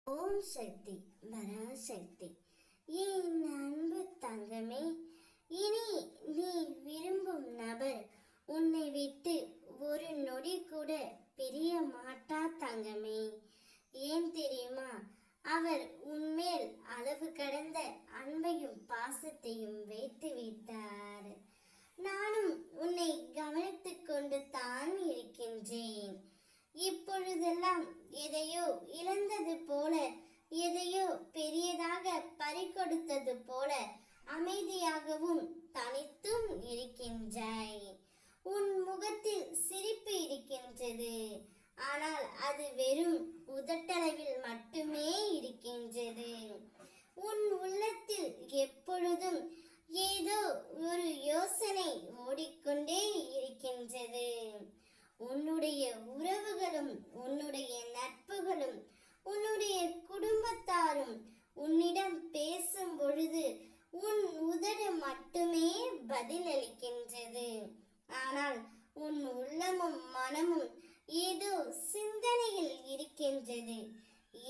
ஓம் சக்தி பராசக்தி. என் அன்பு தங்கமே, இனி நீ விரும்பும் நபர் உன்னை விட்டு ஒரு நொடி கூட பிரிய மாட்டா தங்கமே. ஏன் தெரியுமா? அவர் உன்மேல் அளவு கடந்த அன்பையும் பாசத்தையும் வைத்து விட்டார். நானும் உன்னை கவனித்துக் கொண்டு தான் இருக்கின்றேன். இப்பொழுதெல்லாம் எதையோ இழந்தது போல, எதையோ பெரியதாக பறிகொடுத்தது போல அமைதியாகவும் தனித்தும் இருக்கின்றாய். உன் முகத்தில் சிரிப்பு இருக்கின்றது, ஆனால் அது வெறும் உதட்டளவில் மட்டுமே இருக்கின்றது. உன் உள்ளத்தில் எப்பொழுதும் ஏதோ ஒரு யோசனை ஓடிக்கொண்டே இருக்கின்றது. உன்னுடைய உறவுகளும், உன்னுடைய நட்புகளும், உன்னுடைய குடும்பத்தாரும் உன்னிடம் பேசும் பொழுது உன் உதடு மட்டுமே பதிலளிக்கின்றது. ஆனால் உன் உள்ளமும் மனமும் ஏதோ சிந்தனையில் இருக்கின்றது.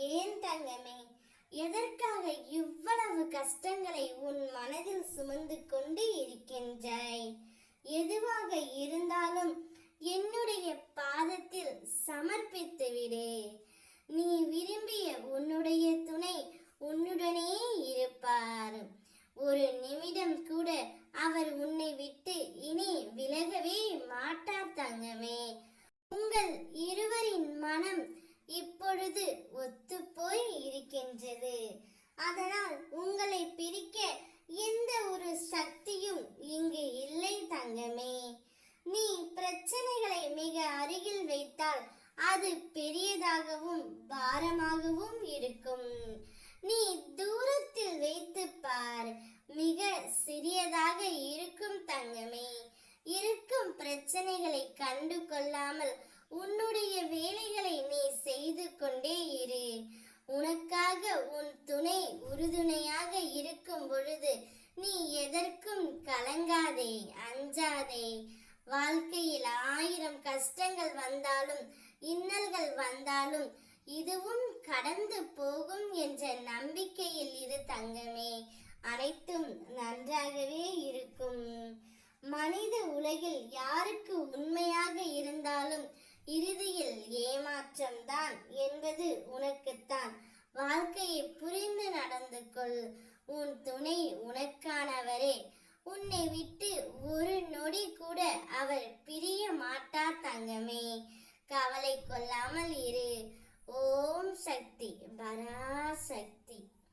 ஏன் தங்கமே, எதற்காக இவ்வளவு கஷ்டங்களை உன் மனதில் சுமந்து கொண்டு இருக்கின்றாய்? எதுவாக இருந்தாலும் என்னுடைய பாதத்தில் சமர்ப்பித்து விடு. நீ விரும்பிய உன்னுடைய துணை உன்னுடனே இருப்பார். ஒரு நிமிடம் கூட அவர் உன்னை விட்டு இனி விலகவே மாட்டார் தங்கமே. உங்கள் இருவரின் மனம் இப்பொழுது ஒத்துப்போய் இருக்கின்றது. அதனால் உங்களை பிரிக்க எந்த ஒரு சக்தியும் இங்கு இல்லை தங்கமே. நீ பிரச்சனைகளை மிக அருகில் வைத்தால் அது பெரியதாகவும் பாரமாகவும் இருக்கும். நீ தூரத்தில் வைத்து பார், மிக சிறியதாக இருக்கும் தங்கமே. இருக்கும் பிரச்சனைகளை கண்டு கொள்ளாமல் உன்னுடைய வேலைகளை நீ செய்து கொண்டே இரு. உனக்காக உன் துணை உறுதுணையாக இருக்கும் பொழுது நீ எதற்கும் கலங்காதே, அஞ்சாதே. வாழ்க்கையில் 1000 கஷ்டங்கள் வந்தாலும், இன்னல்கள் வந்தாலும் இதுவும் கடந்து போகும் என்ற நம்பிக்கையில் இரு தங்கமே. அனைத்தும் நன்றாகவே இருக்கும். மனித உலகில் யாருக்கு உண்மையாக இருந்தாலும் இறுதியில் ஏமாற்றம்தான் என்பது உனக்குத்தான். வாழ்க்கையை புரிந்து நடந்து கொள். உன் துணை உனக்கானவரே. உன்னை விட்டு ஒரு நொடி கூட அவர் பிரிய மாட்டார் தங்கமே. கவலை கொள்ளாமல் இரு. ஓம் சக்தி பரா